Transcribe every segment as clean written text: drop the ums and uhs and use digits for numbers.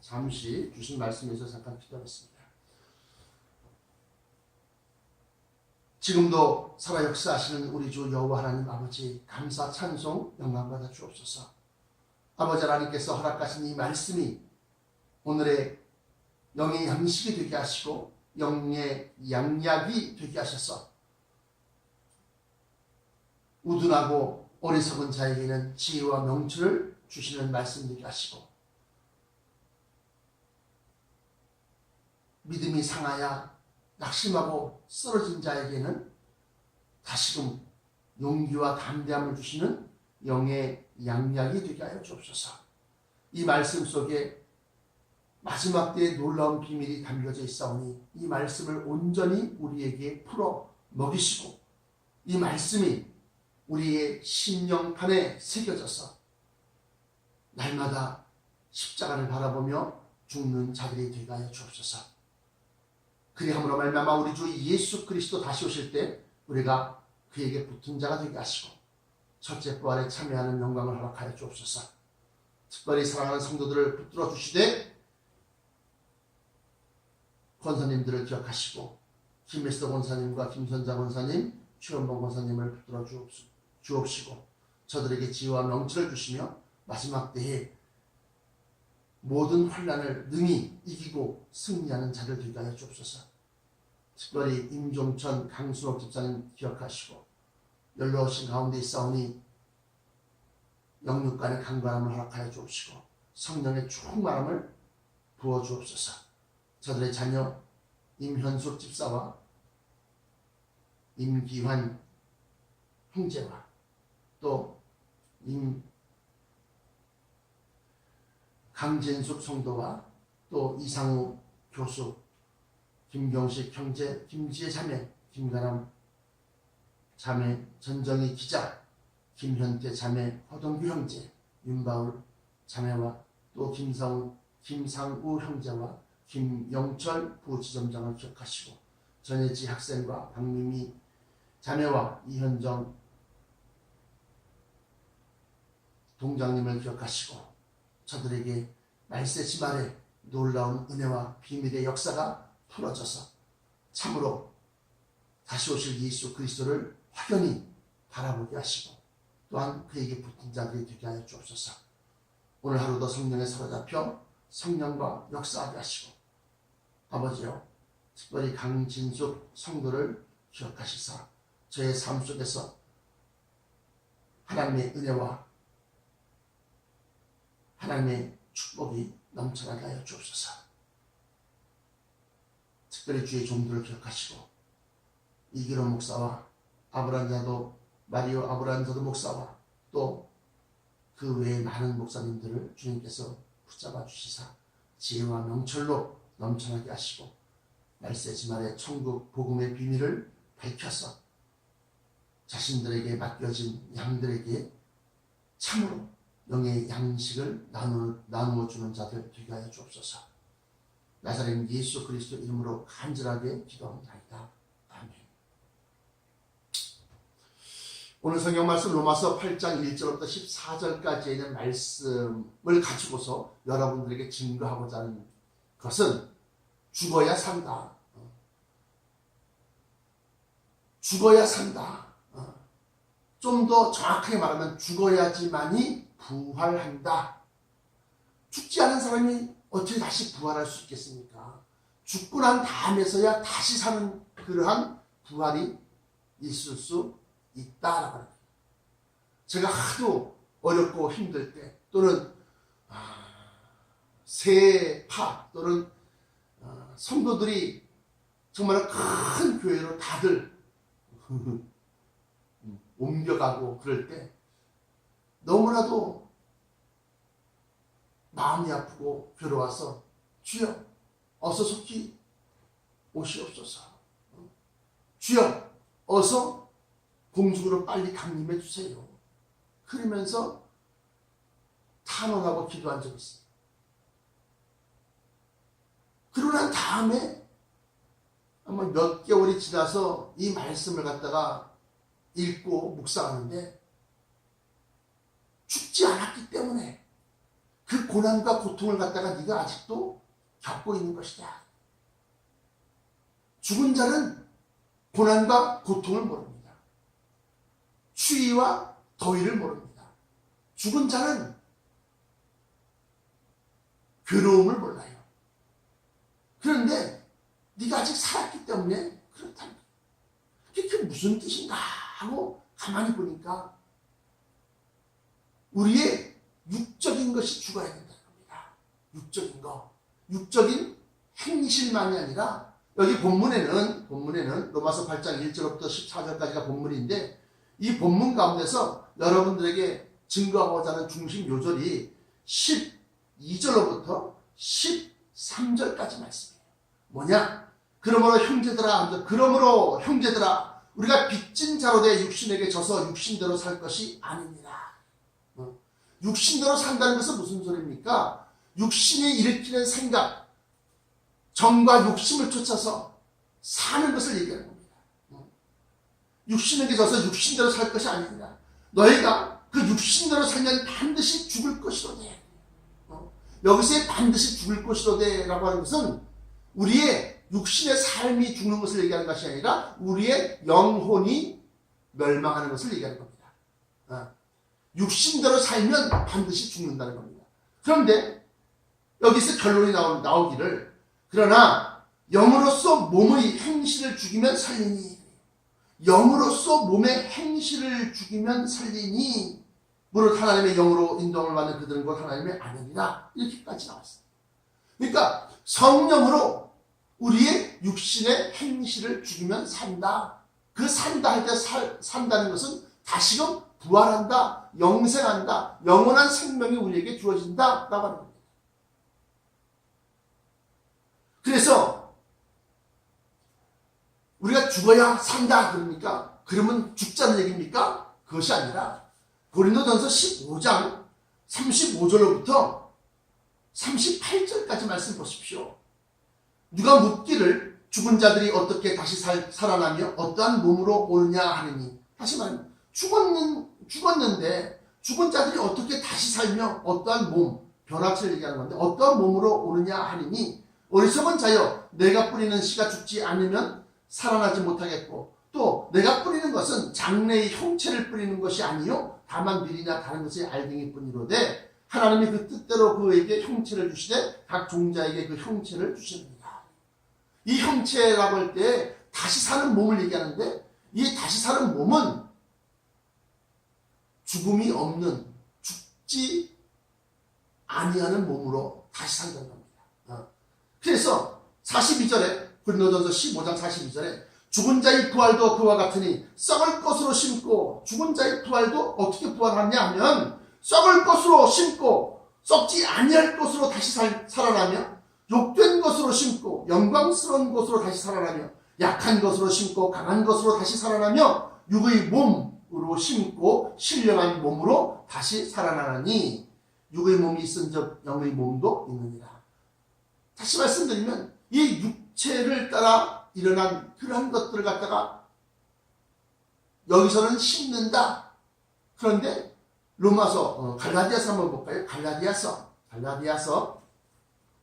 잠시 주신 말씀에서 잠깐 기도하겠습니다. 지금도 살아 역사하시는 우리 주 여호와 하나님 아버지, 감사 찬송 영광받아 주옵소서. 아버지 하나님께서 허락하신 이 말씀이 오늘의 영의 양식이 되게 하시고 영의 양약이 되게 하셔서 우둔하고 어리석은 자에게는 지혜와 명철을 주시는 말씀 되게 하시고, 믿음이 상하여 낙심하고 쓰러진 자에게는 다시금 용기와 담대함을 주시는 영의 양약이 되게 하여 주옵소서. 이 말씀 속에 마지막 때의 놀라운 비밀이 담겨져 있사오니 이 말씀을 온전히 우리에게 풀어 먹이시고, 이 말씀이 우리의 심령판에 새겨져서 날마다 십자가를 바라보며 죽는 자들이 되게 하여 주옵소서. 그리함으로 말미암아 우리 주 예수 그리스도 다시 오실 때 우리가 그에게 붙은 자가 되게 하시고 첫째 부활에 참여하는 영광을 허락하여 주옵소서. 특별히 사랑하는 성도들을 붙들어 주시되 권사님들을 기억하시고 김에스더 권사님과 김선자 권사님, 최원봉 권사님을 붙들어 주옵시고 저들에게 지혜와 명철을 주시며 마지막 때에 모든 환난을 능히 이기고 승리하는 자를 되게 하여 주옵소서. 특별히 임종천, 강순옥 집사님 기억하시고 연로하신 가운데 있사오니 영육간의 강건함을 허락하여 주옵시고 성령의 충만함을 부어 주옵소서. 저들의 자녀 임현숙 집사와 임기환 형제와 또 강진숙 성도와 또 이상우 교수, 김경식 형제, 김지혜 자매, 김가람 자매, 전정희 기자, 김현태 자매, 허동규 형제, 윤바울 자매와 또 김상우 형제와 김영철 부지점장을 기억하시고 전혜지 학생과 박미미 자매와 이현정 동장님을 기억하시고 저들에게 말세지 말에 놀라운 은혜와 비밀의 역사가 풀어져서 참으로 다시 오실 예수 그리스도를 확연히 바라보게 하시고 또한 그에게 붙은 자들이 되게 하여 주옵소서. 오늘 하루도 성령에 사로잡혀 성령과 역사하게 하시고 아버지요, 특별히 강진숙 성도를 기억하시사 저의 삶 속에서 하나님의 은혜와 하나님의 축복이 넘쳐나게 하여 주옵소서. 특별히 주의 종들을 기억하시고 이기론 목사와 마리오 아브란자도 목사와 또 그 외에 많은 목사님들을 주님께서 붙잡아 주시사 지혜와 명철로 넘쳐나게 하시고 말세지 말에 천국 복음의 비밀을 밝혀서 자신들에게 맡겨진 양들에게 참으로 영의 양식을 나누어 주는 자들 되게 하여 주옵소서. 나사렛 예수 그리스도 이름으로 간절하게 기도합니다. 아멘. 오늘 성경 말씀 로마서 8장 1절부터 14절까지에 있는 말씀을 가지고서 여러분들에게 증거하고자 하는 것은 죽어야 산다. 죽어야 산다. 좀 더 정확하게 말하면 죽어야지만이 부활한다. 죽지 않은 사람이 어떻게 다시 부활할 수 있겠습니까? 죽고 난 다음에서야 다시 사는 그러한 부활이 있을 수 있다라고 합니다. 제가 하도 어렵고 힘들 때 또는 세파 또는 성도들이 정말 큰 교회로 다들 옮겨가고 그럴 때 너무나도 마음이 아프고 괴로워서 주여 어서 속히 오시옵소서. 주여 어서 공중으로 빨리 강림해 주세요. 그러면서 탄원하고 기도한 적이 있습니다. 그러고 난 다음에 아마 몇 개월이 지나서 이 말씀을 갖다가 읽고 묵상하는데 죽지 않았기 때문에 그 고난과 고통을 갖다가 네가 아직도 겪고 있는 것이다. 죽은 자는 고난과 고통을 모릅니다. 추위와 더위를 모릅니다. 죽은 자는 괴로움을 몰라요. 그런데 네가 아직 살았기 때문에 그렇다는 거예요. 그게 무슨 뜻인가 하고 가만히 보니까 우리의 육적인 것이 죽어야 된다는 겁니다. 육적인 거. 육적인 행실만이 아니라 여기 본문에는 로마서 8장 1절부터 14절까지가 본문인데 이 본문 가운데서 여러분들에게 증거하고자 하는 중심 요절이 12절로부터 13절까지 말씀이에요. 뭐냐? 그러므로 형제들아 우리가 빚진 자로 돼 육신에게 져서 육신대로 살 것이 아닙니다. 육신대로 산다는 것은 무슨 소리입니까? 육신이 일으키는 생각, 정과 욕심을 쫓아서 사는 것을 얘기하는 겁니다. 육신에게 져서 육신대로 살 것이 아닙니다. 너희가 그 육신대로 살면 반드시 죽을 것이로되. 여기서의 반드시 죽을 것이로되 라고 하는 것은 우리의 육신의 삶이 죽는 것을 얘기하는 것이 아니라 우리의 영혼이 멸망하는 것을 얘기하는 겁니다. 육신대로 살면 반드시 죽는다는 겁니다. 그런데 여기서 결론이 나오기를 그러나 영으로서 몸의 행실을 죽이면 살리니 영으로서 몸의 행실을 죽이면 살리니 무릇 하나님의 영으로 인도함을 받는 그들은 곧 하나님의 아들이라 이렇게까지 나왔어요. 그러니까 성령으로 우리의 육신의 행실을 죽이면 산다. 그 산다 할 때 산다는 것은 다시금 부활한다, 영생한다, 영원한 생명이 우리에게 주어진다 라고 하는 겁니다. 그래서 우리가 죽어야 산다 그러니까 그러면 죽자는 얘기입니까? 그것이 아니라 고린도전서 15장 35절로부터 38절까지 말씀 보십시오. 누가 묻기를 죽은 자들이 어떻게 다시 살아나며 어떠한 몸으로 오느냐 하느니 다시 말하면 죽었는데 죽은 자들이 어떻게 다시 살며 어떠한 몸, 변화체를 얘기하는 건데 어떠한 몸으로 오느냐 하느니 어리석은 자여 내가 뿌리는 씨가 죽지 않으면 살아나지 못하겠고 또 내가 뿌리는 것은 장래의 형체를 뿌리는 것이 아니요 다만 밀이나 다른 것의 알갱이 뿐이로되 하나님이 그 뜻대로 그에게 형체를 주시되 각 종자에게 그 형체를 주십니다. 이 형체라고 할 때 다시 사는 몸을 얘기하는데 이 다시 사는 몸은 죽음이 없는 죽지 아니하는 몸으로 다시 산다는 겁니다. 그래서 42절에 고린도전서 15장 42절에 죽은 자의 부활도 그와 같으니 썩을 것으로 심고 죽은 자의 부활도 어떻게 부활하냐 하면 썩을 것으로 심고 썩지 아니할 것으로 다시 살아나며 욕된 것으로 심고 영광스러운 것으로 다시 살아나며 약한 것으로 심고 강한 것으로 다시 살아나며 육의 몸으로 심고 신령한 몸으로 다시 살아나니 육의 몸이 있은즉 영의 몸도 있느니라. 다시 말씀드리면 이 육체를 따라 일어난 그러한 것들을 갖다가 여기서는 심는다. 그런데 로마서 갈라디아서 한번 볼까요? 갈라디아서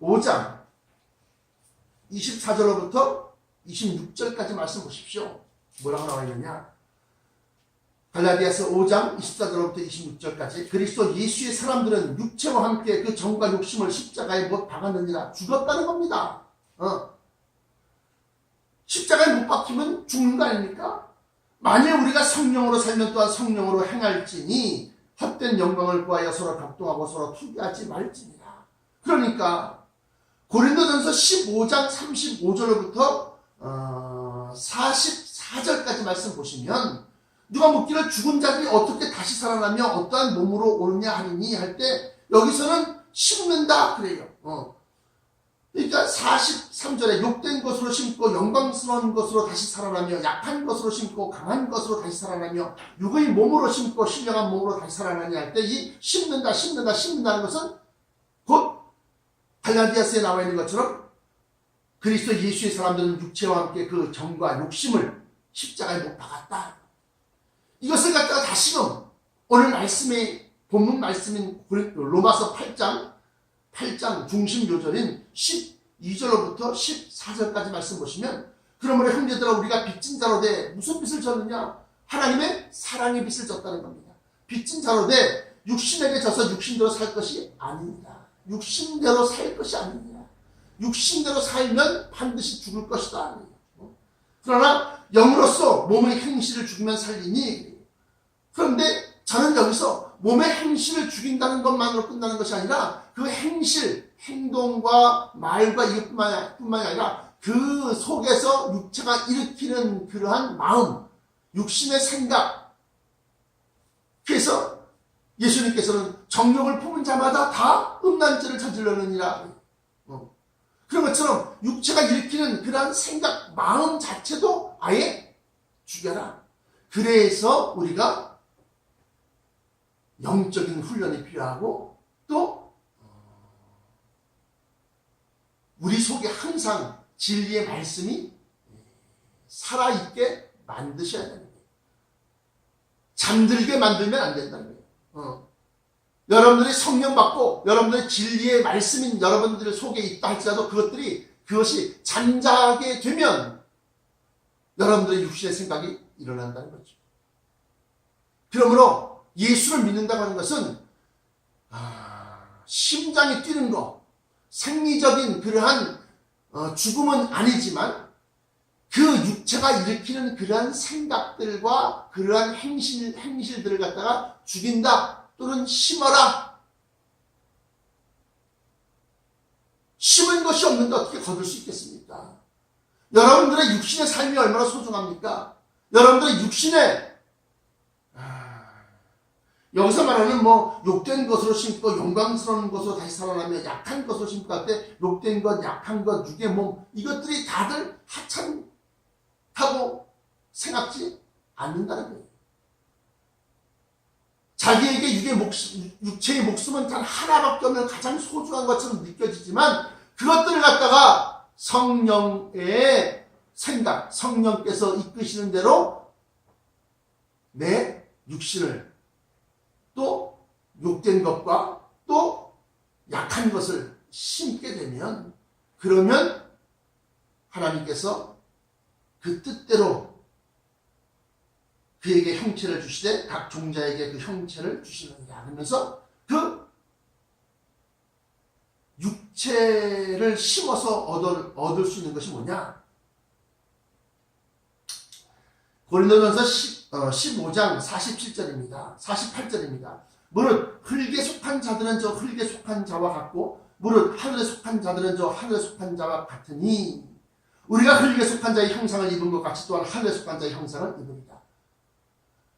5장 24절로부터 26절까지 말씀 보십시오. 뭐라고 나와 있느냐? 갈라디아서 5장 24절로부터 26절까지 그리스도 예수의 사람들은 육체와 함께 그 정과 욕심을 십자가에 못 박았느니라. 죽었다는 겁니다. 십자가에 못 박히면 죽는 거 아닙니까? 만일 우리가 성령으로 살면 또한 성령으로 행할지니 헛된 영광을 구하여 서로 격동하고 서로 투기하지 말지니라. 그러니까 고린도전서 15장 35절로부터 44절까지 말씀 보시면 누가 묻기를 죽은 자들이 어떻게 다시 살아나며 어떠한 몸으로 오느냐 하느니 할 때 여기서는 심는다 그래요. 그러니까 43절에 욕된 것으로 심고 영광스러운 것으로 다시 살아나며 약한 것으로 심고 강한 것으로 다시 살아나며 육의 몸으로 심고 신령한 몸으로 다시 살아나냐 할 때 이 심는다는 것은 곧 갈라디아서에 나와 있는 것처럼 그리스도 예수의 사람들은 육체와 함께 그 정과 욕심을 십자가에 못 박았다. 이것을 갖다가 다시금 오늘 말씀의 본문 말씀인 로마서 8장 8장 중심 요절인 12절로부터 14절까지 말씀 보시면, 그러므로 형제들아 우리가 빚진 자로 돼 무슨 빚을 졌느냐? 하나님의 사랑의 빚을 졌다는 겁니다. 빚진 자로 돼 육신에게 져서 육신대로 살 것이 아닙니다. 육신대로 살 것이 아닙니다. 육신대로 살면 반드시 죽을 것이다. 그러나 영으로서 몸의 행실을 죽이면 살리니, 그런데 저는 여기서 몸의 행실을 죽인다는 것만으로 끝나는 것이 아니라 그 행실, 행동과 말과 이것뿐만이 아니라 그 속에서 육체가 일으키는 그러한 마음, 육신의 생각. 그래서 예수님께서는 정욕을 품은 자마다 다 음란죄를 저질러느니라. 그런 것처럼 육체가 일으키는 그러한 생각, 마음 자체도 아예 죽여라. 그래서 우리가 영적인 훈련이 필요하고, 또 우리 속에 항상 진리의 말씀이 살아있게 만드셔야 되는 거예요. 잠들게 만들면 안 된다는 거예요. 여러분들이 성령 받고 여러분들의 진리의 말씀인 여러분들 속에 있다 할지라도 그것이 잠자게 되면 여러분들의 육신의 생각이 일어난다는 거죠. 그러므로 예수를 믿는다고 하는 것은 심장이 뛰는 것, 생리적인 그러한 죽음은 아니지만 그 육체가 일으키는 그러한 생각들과 그러한 행실들을 갖다가 죽인다, 또는 심어라. 심은 것이 없는데 어떻게 거둘 수 있겠습니까? 여러분들의 육신의 삶이 얼마나 소중합니까? 여러분들의 육신의 여기서 말하는 욕된 것으로 심고 영광스러운 것으로 다시 살아나며 약한 것으로 심고 할 때 욕된 것, 약한 것, 육의 몸, 이것들이 다들 하찮다고 생각지 않는다는 거예요. 자기에게 육체의 목숨은 단 하나밖에 없는 가장 소중한 것처럼 느껴지지만, 그것들을 갖다가 성령의 생각, 성령께서 이끄시는 대로 내 육신을, 또 욕된 것과 또 약한 것을 심게 되면, 그러면 하나님께서 그 뜻대로 그에게 형체를 주시되 각 종자에게 그 형체를 주시느니라. 그러면서 그 육체를 심어서 얻을 수 있는 것이 뭐냐? 고린도전서 15장 47절입니다. 48절입니다. 무릇 흙에 속한 자들은 저 흙에 속한 자와 같고 무릇 하늘에 속한 자들은 저 하늘에 속한 자와 같으니 우리가 흙에 속한 자의 형상을 입은 것 같이 또한 하늘에 속한 자의 형상을 입으리라.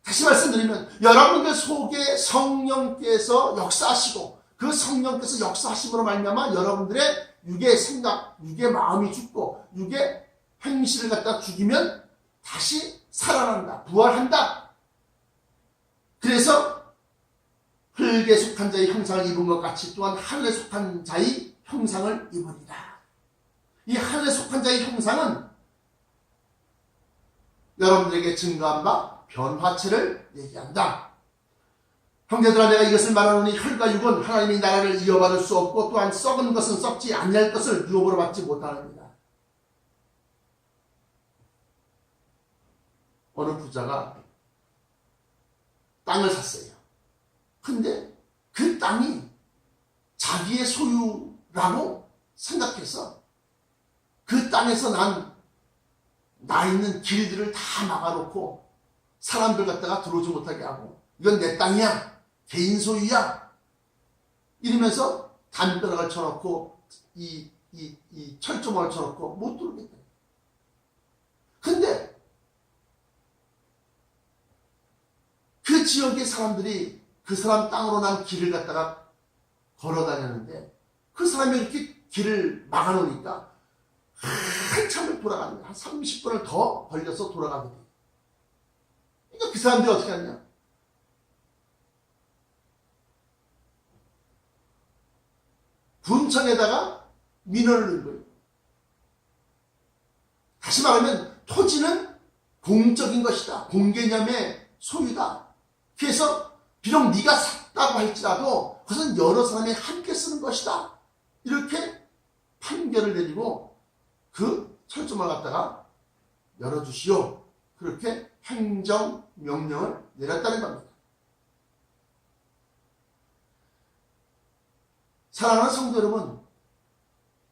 다시 말씀드리면 여러분들 속에 성령께서 역사하시고, 그 성령께서 역사하심으로 말미암아 여러분들의 육의 생각, 육의 마음이 죽고 육의 행실을 갖다 죽이면 다시 살아난다, 부활한다. 그래서 흙에 속한 자의 형상을 입은 것 같이 또한 하늘에 속한 자의 형상을 입으리라. 이 하늘에 속한 자의 형상은 여러분들에게 증거한 바 변화체를 얘기한다. 형제들아, 내가 이것을 말하노니 혈과 육은 하나님의 나라를 이어받을 수 없고 또한 썩은 것은 썩지 아니할 것을 유업으로 받지 못하느니라. 어느 부자가 땅을 샀어요. 근데 그 땅이 자기의 소유라고 생각해서 그 땅에서 나 있는 길들을 다 막아놓고 사람들 갖다가 들어오지 못하게 하고, 이건 내 땅이야, 개인 소유야, 이러면서 담벼락을 쳐놓고 이 철조망을 쳐놓고 못 들어오겠다. 근데 그 지역의 사람들이 그 사람 땅으로 난 길을 갖다가 걸어 다녔는데, 그 사람이 이렇게 길을 막아놓으니까 한참을 돌아가는 거야. 한 30분을 더 걸려서 돌아가게 돼. 그러니까 그 사람들이 어떻게 하냐? 군청에다가 민원을 넣은 거예요. 다시 말하면 토지는 공적인 것이다, 공개념의 소유다. 그래서 비록 네가 샀다고 할지라도 그것은 여러 사람이 함께 쓰는 것이다. 이렇게 판결을 내리고 그 철조망을 갖다가 열어주시오. 그렇게 행정명령을 내렸다는 겁니다. 사랑하는 성도 여러분,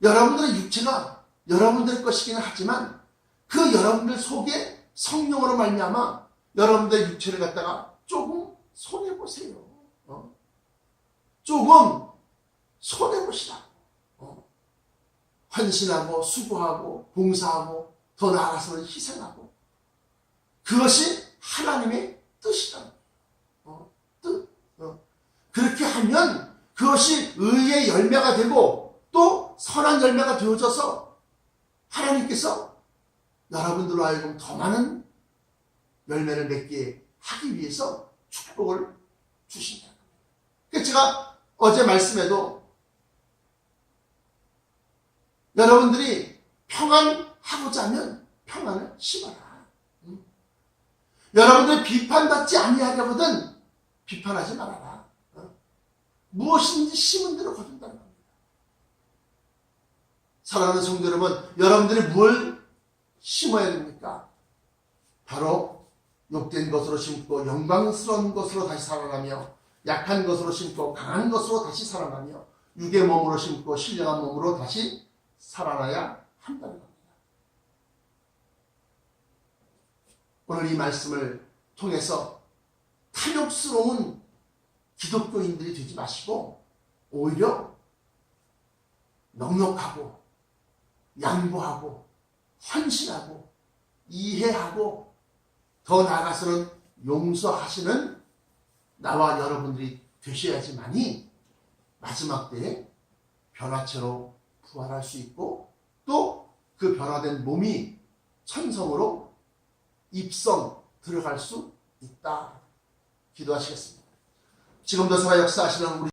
여러분들의 육체가 여러분들의 것이기는 하지만 그 여러분들 속에 성령으로 말미암아 여러분들의 육체를 갖다가 조금 손해보세요. 조금 손해보시라고. 헌신하고 수고하고 봉사하고 더 나아가서는 희생하고, 그것이 하나님의 뜻이다. 뜻. 그렇게 하면 그것이 의의 열매가 되고 또 선한 열매가 되어져서 하나님께서 여러분들로 하여금 더 많은 열매를 맺게 하기 위해서 축복을 주신다. 그래서 제가 어제 말씀에도 여러분들이 평안하고자 하면 평안을 심어라. 여러분들이 비판받지 아니하려거든 비판하지 말아라. 무엇인지 심은 대로 거둔다는 겁니다. 사랑하는 성도 여러분, 여러분들이 뭘 심어야 됩니까? 바로 욕된 것으로 심고 영광스러운 것으로 다시 살아나며, 약한 것으로 심고 강한 것으로 다시 살아나며, 육의 몸으로 심고 신령한 몸으로 다시 살아나야 한다는 겁니다. 오늘 이 말씀을 통해서 탐욕스러운 기독교인들이 되지 마시고 오히려 넉넉하고 양보하고 헌신하고 이해하고 더 나아가서는 용서하시는 나와 여러분들이 되셔야지만이 마지막 때에 변화체로 부활할 수 있고 또 그 변화된 몸이 천성으로 입성 들어갈 수 있다. 기도하시겠습니다. 지금도 살아 역사하시는 우리